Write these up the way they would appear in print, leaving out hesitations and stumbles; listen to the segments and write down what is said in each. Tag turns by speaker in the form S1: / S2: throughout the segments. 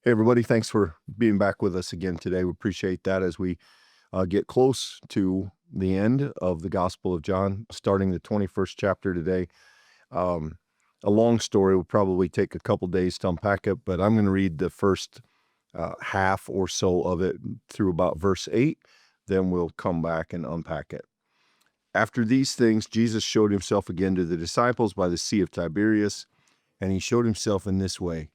S1: Hey, everybody. Thanks for being back with us again today. We appreciate that as we get close to the end of the Gospel of John, starting the 21st chapter today. Um, a long story will probably take a couple days to unpack it, but I'm going to read the first half or so of it through about verse 8. Then we'll come back and unpack it. After these things, Jesus showed himself again to the disciples by the Sea of Tiberias, and he showed himself in this way.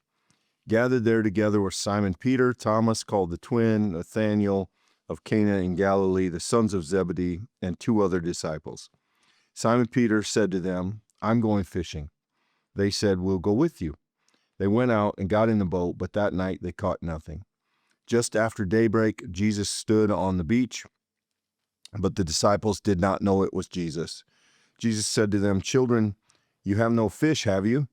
S1: Gathered there together were Simon Peter, Thomas called the twin, Nathanael of Cana in Galilee, the sons of Zebedee, and two other disciples. Simon Peter said to them, "I'm going fishing." They said, "We'll go with you." They went out and got in the boat, but that night they caught nothing. Just after daybreak, Jesus stood on the beach, but the disciples did not know it was Jesus. Jesus said to them, "Children, you have no fish, have you?"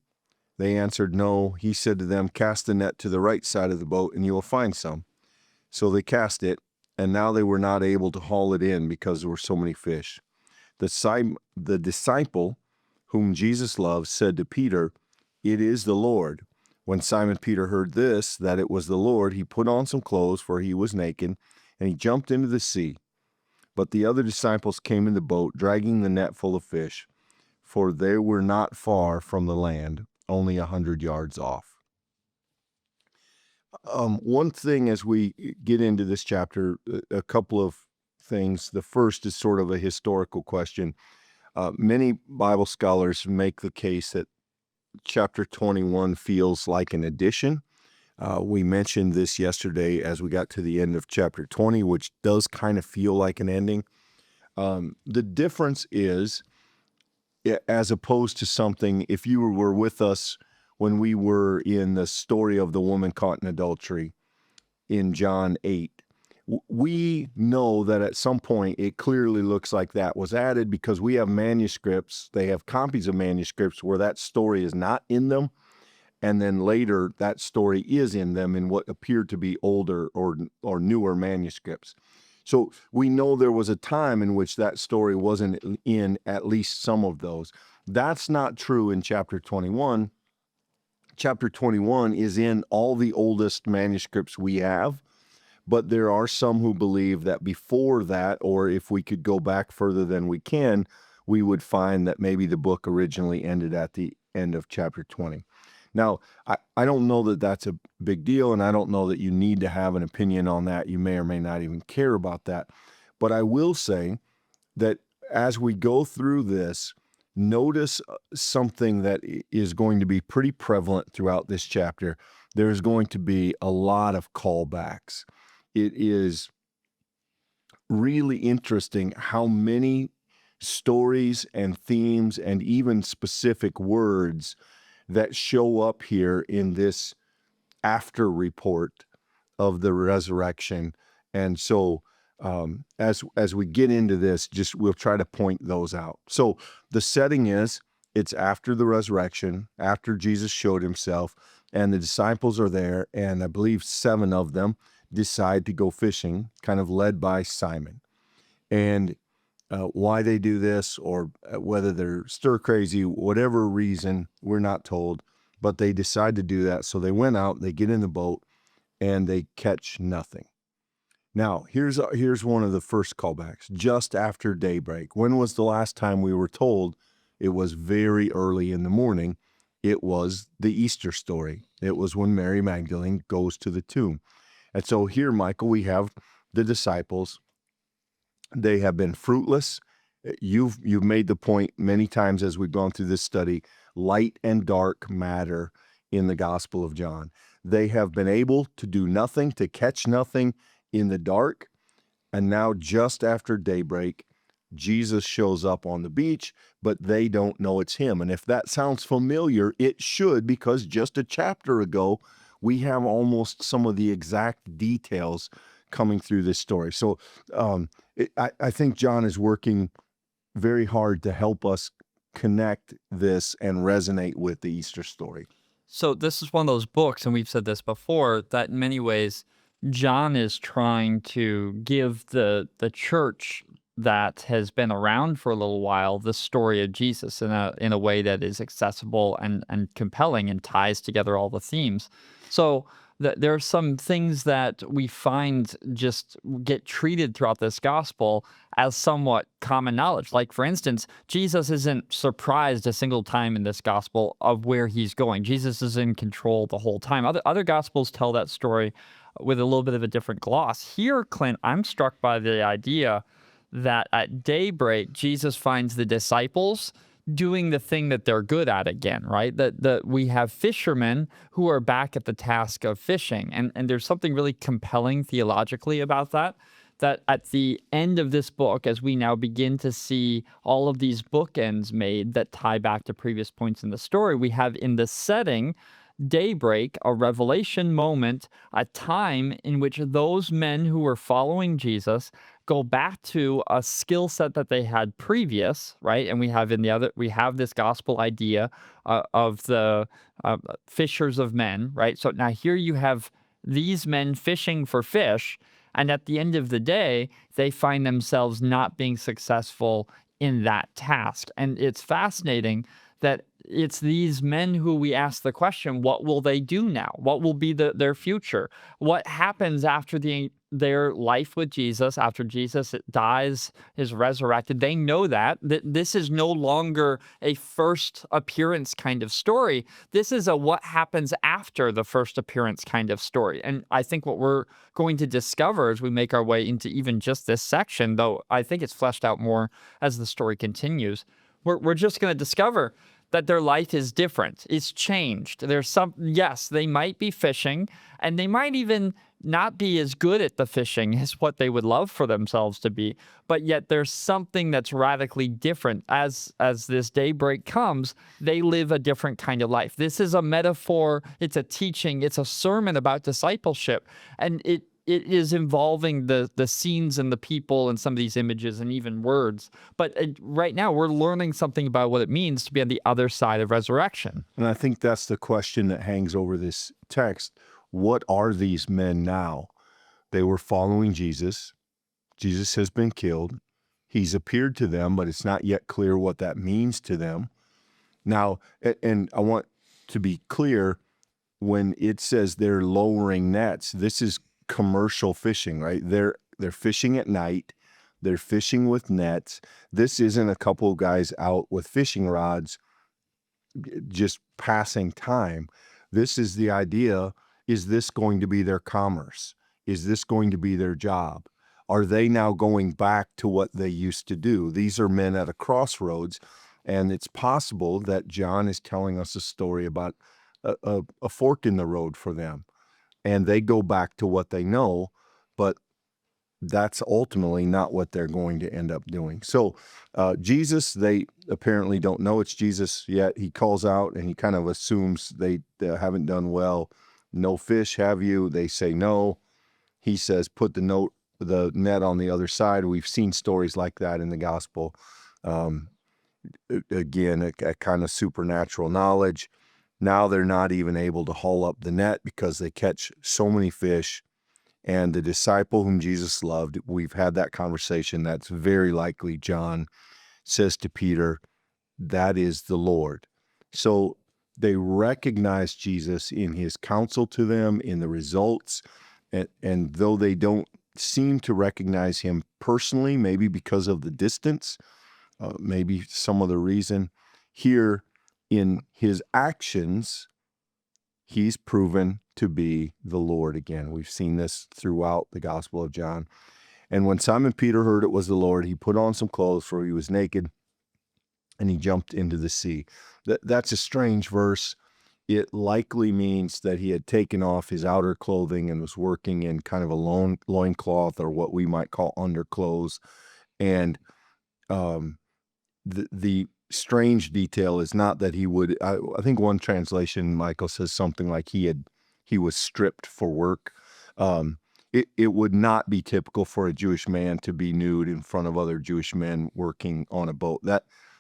S1: They answered, "No." He said to them, "Cast the net to the right side of the boat, and you will find some." So they cast it, and now they were not able to haul it in because there were so many fish. The disciple whom Jesus loved said to Peter, "It is the Lord." When Simon Peter heard this, that it was the Lord, he put on some clothes, for he was naked, and he jumped into the sea. But the other disciples came in the boat, dragging the net full of fish, for they were not far from the land, only 100 yards off. One thing as we get into this chapter, a couple of things. The first is sort of a historical question. Many Bible scholars make the case that chapter 21 feels like an addition. We mentioned this yesterday as we got to the end of chapter 20, which does kind of feel like an ending. The difference is, as opposed to something, if you were with us when we were in the story of the woman caught in adultery in John 8, we know that at some point it clearly looks like that was added because we have manuscripts, they have copies of manuscripts where that story is not in them, and then later that story is in them in what appeared to be older or newer manuscripts. So we know there was a time in which that story wasn't in at least some of those. That's not true in chapter 21. Chapter 21 is in all the oldest manuscripts we have, but there are some who believe that before that, or if we could go back further than we can, we would find that maybe the book originally ended at the end of chapter 20. Now, I don't know that that's a big deal, and I don't know that you need to have an opinion on that. You may or may not even care about that. But I will say that as we go through this, notice something that is going to be pretty prevalent throughout this chapter. There's going to be a lot of callbacks. It is really interesting how many stories and themes and even specific words that show up here in this after report of the resurrection. And so as we get into this, we'll try to point those out. So the setting is, it's after the resurrection, after Jesus showed himself, and the disciples are there, and I believe 7 of them decide to go fishing, kind of led by Simon. And why they do this, or whether they're stir crazy, whatever reason, we're not told, but they decide to do that. So they went out, they get in the boat, and they catch nothing. Now, here's one of the first callbacks. Just after daybreak. When was the last time we were told it was very early in the morning? It was the Easter story. It was when Mary Magdalene goes to the tomb. And so here, Michael, we have the disciples. They have been fruitless. You've made the point many times as we've gone through this study. Light and dark matter in the Gospel of John. They have been able to do nothing, to catch nothing in the dark. And now just after daybreak, Jesus shows up on the beach, but they don't know it's him. And if that sounds familiar, it should, because just a chapter ago, we have almost some of the exact details coming through this story. So I think John is working very hard to help us connect this and resonate with the Easter story.
S2: So this is one of those books, and we've said this before, that in many ways, John is trying to give the church that has been around for a little while the story of Jesus in a way that is accessible and compelling and ties together all the themes. So that there are some things that we find just get treated throughout this gospel as somewhat common knowledge. Like, for instance, Jesus isn't surprised a single time in this gospel of where he's going. Jesus is in control the whole time. Other gospels tell that story with a little bit of a different gloss. Here, Clint, I'm struck by the idea that at daybreak, Jesus finds the disciples doing the thing that they're good at again, right? That we have fishermen who are back at the task of fishing. And there's something really compelling theologically about that. That at the end of this book, as we now begin to see all of these bookends made that tie back to previous points in the story, we have in the setting daybreak, a revelation moment, a time in which those men who were following Jesus go back to a skill set that they had previous, right? And we have this gospel idea of the fishers of men, right? So now here you have these men fishing for fish, and at the end of the day, they find themselves not being successful in that task. And it's fascinating that it's these men who we ask the question, what will they do now? What will be their future? What happens after their life with Jesus, after Jesus dies, is resurrected? They know that this is no longer a first appearance kind of story. This is a what happens after the first appearance kind of story. And I think what we're going to discover as we make our way into even just this section, though I think it's fleshed out more as the story continues, we're just going to discover that their life is different. It's changed. Yes, they might be fishing, and they might even not be as good at the fishing as what they would love for themselves to be. But yet there's something that's radically different. As this daybreak comes, they live a different kind of life. This is a metaphor. It's a teaching. It's a sermon about discipleship. And it is involving the scenes and the people and some of these images and even words. But right now, we're learning something about what it means to be on the other side of resurrection.
S1: And I think that's the question that hangs over this text. What are these men now? They were following Jesus. Jesus has been killed. He's appeared to them, but it's not yet clear what that means to them. Now, and I want to be clear, when it says they're lowering nets, this is commercial fishing, right? They're fishing at night. They're fishing with nets. This isn't a couple of guys out with fishing rods just passing time. This is the idea. Is this going to be their commerce? Is this going to be their job? Are they now going back to what they used to do? These are men at a crossroads, and it's possible that John is telling us a story about a fork in the road for them. And they go back to what they know, but that's ultimately not what they're going to end up doing. So Jesus, they apparently don't know it's Jesus yet. He calls out and he kind of assumes they haven't done well. No fish, have you? They say no. He says, put the net on the other side. We've seen stories like that in the gospel. Again, a kind of supernatural knowledge. Now they're not even able to haul up the net because they catch so many fish. And the disciple whom Jesus loved, we've had that conversation. That's very likely John says to Peter, that is the Lord. So they recognize Jesus in his counsel to them, in the results. And though they don't seem to recognize him personally, maybe because of the distance, maybe some other reason, here in his actions, he's proven to be the Lord again. We've seen this throughout the Gospel of John. And when Simon Peter heard it was the Lord, he put on some clothes, for he was naked, and he jumped into the sea. That's a strange verse. It likely means that he had taken off his outer clothing and was working in kind of a loincloth, or what we might call underclothes. And the strange detail is not that he would, I think one translation, Michael, says something like he was stripped for work. It would not be typical for a Jewish man to be nude in front of other Jewish men working on a boat.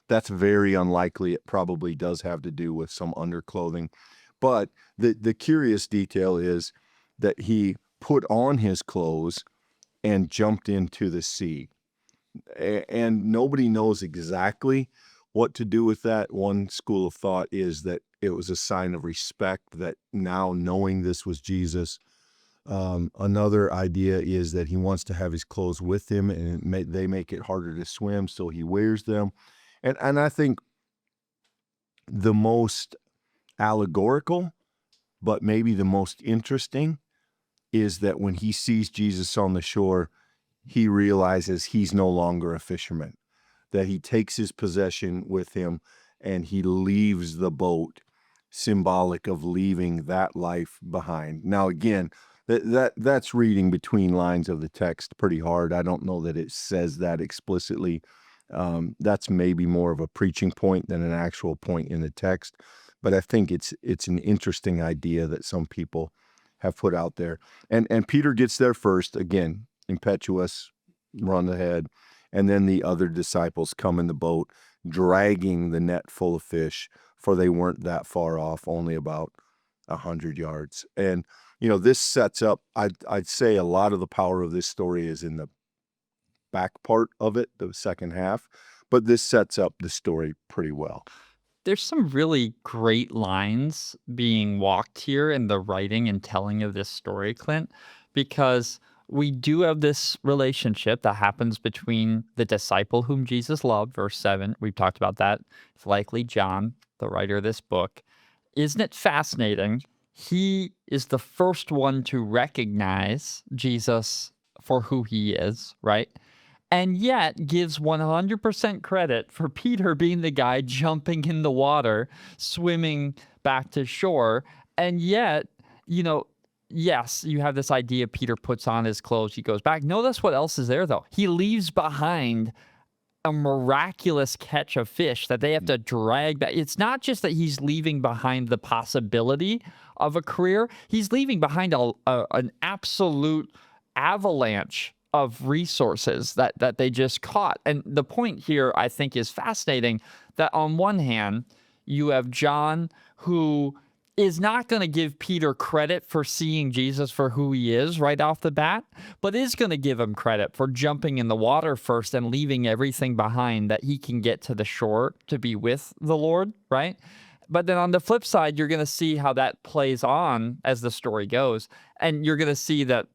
S1: That's very unlikely. It probably does have to do with some underclothing. But the curious detail is that he put on his clothes and jumped into the sea. And nobody knows exactly what to do with that. One school of thought is that it was a sign of respect that now knowing this was Jesus. Another idea is that he wants to have his clothes with him, and they make it harder to swim, so he wears them. And I think the most allegorical, but maybe the most interesting, is that when he sees Jesus on the shore, he realizes he's no longer a fisherman, that he takes his possession with him and he leaves the boat, symbolic of leaving that life behind. Now, again, that's reading between lines of the text pretty hard. I don't know that it says that explicitly. That's maybe more of a preaching point than an actual point in the text, but I think it's an interesting idea that some people have put out there. And Peter gets there first, again, impetuous, run ahead, and then the other disciples come in the boat, dragging the net full of fish, for they weren't that far off, only about 100 yards. And this sets up, I'd say a lot of the power of this story is in the back part of it, the second half, but this sets up the story pretty well.
S2: There's some really great lines being walked here in the writing and telling of this story, Clint, because we do have this relationship that happens between the disciple whom Jesus loved, verse 7. We've talked about that. It's likely John, the writer of this book. Isn't it fascinating? He is the first one to recognize Jesus for who he is, right? And yet gives 100% credit for Peter being the guy jumping in the water, swimming back to shore. And yet, yes, you have this idea Peter puts on his clothes, he goes back. Notice what else is there, though. He leaves behind a miraculous catch of fish that they have to drag back. It's not just that he's leaving behind the possibility of a career. He's leaving behind an absolute avalanche of resources that they just caught. And the point here, I think, is fascinating, that on one hand, you have John, who is not going to give Peter credit for seeing Jesus for who he is right off the bat, but is going to give him credit for jumping in the water first and leaving everything behind that he can get to the shore to be with the Lord, right? But then on the flip side, you're going to see how that plays on as the story goes. And you're going to see that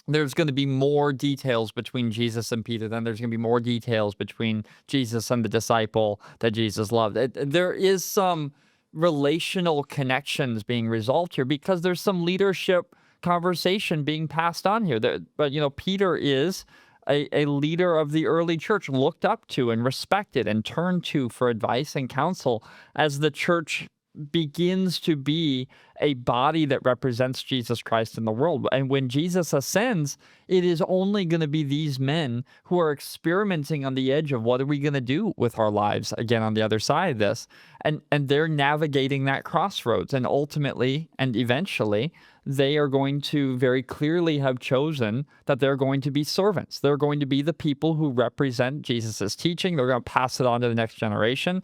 S2: there's going to be more details between Jesus and Peter. Then there's going to be more details between Jesus and the disciple that Jesus loved. There is some relational connections being resolved here because there's some leadership conversation being passed on here. But Peter is a leader of the early church, looked up to and respected and turned to for advice and counsel as the church begins to be a body that represents Jesus Christ in the world. And when Jesus ascends, it is only going to be these men who are experimenting on the edge of what are we going to do with our lives again on the other side of this. And they're navigating that crossroads. And ultimately and eventually, they are going to very clearly have chosen that they're going to be servants. They're going to be the people who represent Jesus's teaching. They're going to pass it on to the next generation.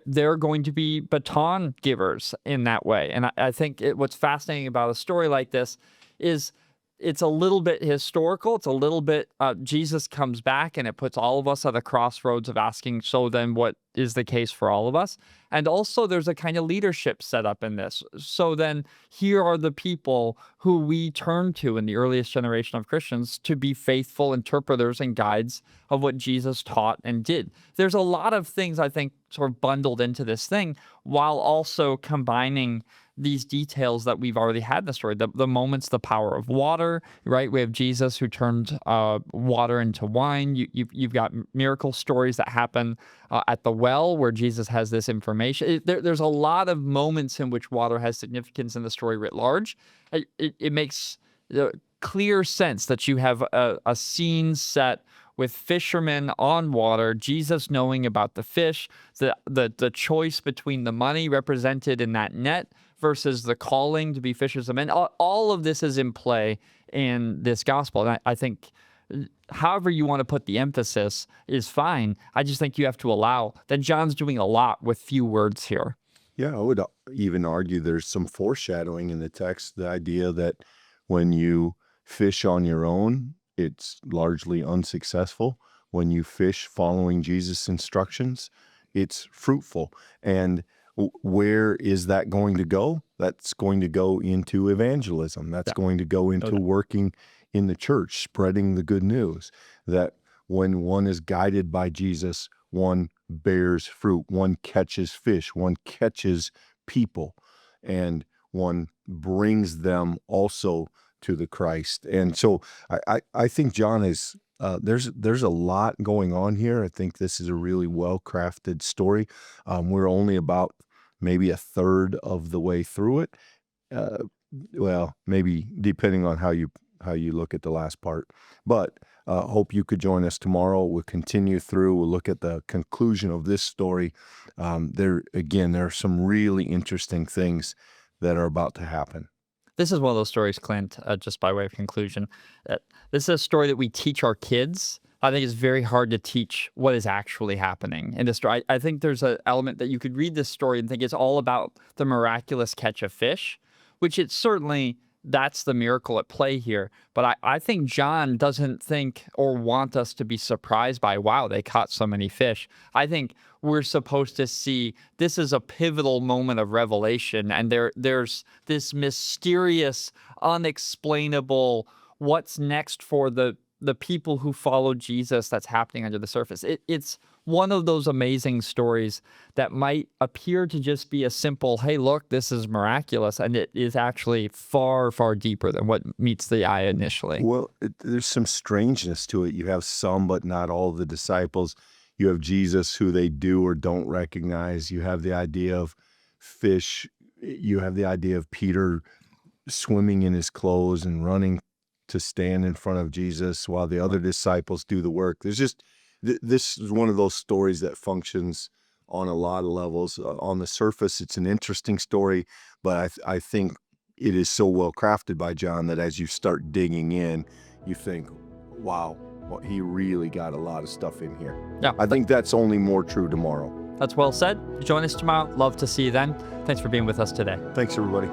S2: They're going to be baton givers in that way. And I think what's fascinating about a story like this is it's a little bit historical. It's a little bit Jesus comes back and it puts all of us at a crossroads of asking, so then what is the case for all of us? And also there's a kind of leadership set up in this. So then here are the people who we turn to in the earliest generation of Christians to be faithful interpreters and guides of what Jesus taught and did. There's a lot of things, I think, sort of bundled into this thing while also combining these details that we've already had in the story. The moments, the power of water, right? We have Jesus who turned water into wine. You've got miracle stories that happen at the well where Jesus has this information. There's a lot of moments in which water has significance in the story writ large. It makes clear sense that you have a scene set with fishermen on water, Jesus knowing about the fish, the choice between the money represented in that net versus the calling to be fishers of men. All of this is in play in this gospel. And I think however you want to put the emphasis is fine. I just think you have to allow that John's doing a lot with few words here.
S1: Yeah, I would even argue there's some foreshadowing in the text, the idea that when you fish on your own, it's largely unsuccessful. When you fish following Jesus' instructions, it's fruitful. And where is that going to go? That's going to go into evangelism. That's going to go into working in the church, spreading the good news, that when one is guided by Jesus, one bears fruit, one catches fish, one catches people, and one brings them also to the Christ. And so I think John is, there's a lot going on here. I think this is a really well-crafted story. We're only about maybe a third of the way through it. Well, maybe depending on how you look at the last part. But hope you could join us tomorrow. We'll continue through. We'll look at the conclusion of this story. There are some really interesting things that are about to happen.
S2: This is one of those stories, Clint, just by way of conclusion. This is a story that we teach our kids. I think it's very hard to teach what is actually happening in this story. I think there's an element that you could read this story and think it's all about the miraculous catch of fish, which it's certainly, that's the miracle at play here. But I think John doesn't think or want us to be surprised by, wow, they caught so many fish. I think we're supposed to see this is a pivotal moment of revelation, and there's this mysterious, unexplainable what's next for the people who follow Jesus that's happening under the surface. It's one of those amazing stories that might appear to just be a simple, hey, look, this is miraculous, and it is actually far, far deeper than what meets the eye initially.
S1: Well, there's some strangeness to it. You have some, but not all of the disciples. You have Jesus, who they do or don't recognize. You have the idea of fish. You have the idea of Peter swimming in his clothes and running to stand in front of Jesus while the other disciples do the work. There's just, this is one of those stories that functions on a lot of levels. On the surface, it's an interesting story, but I think it is so well crafted by John that as you start digging in, you think, wow, well, he really got a lot of stuff in here.
S2: Yeah,
S1: I think that's only more true tomorrow.
S2: That's well said. Join us tomorrow. Love to see you then. Thanks for being with us today.
S1: Thanks, everybody.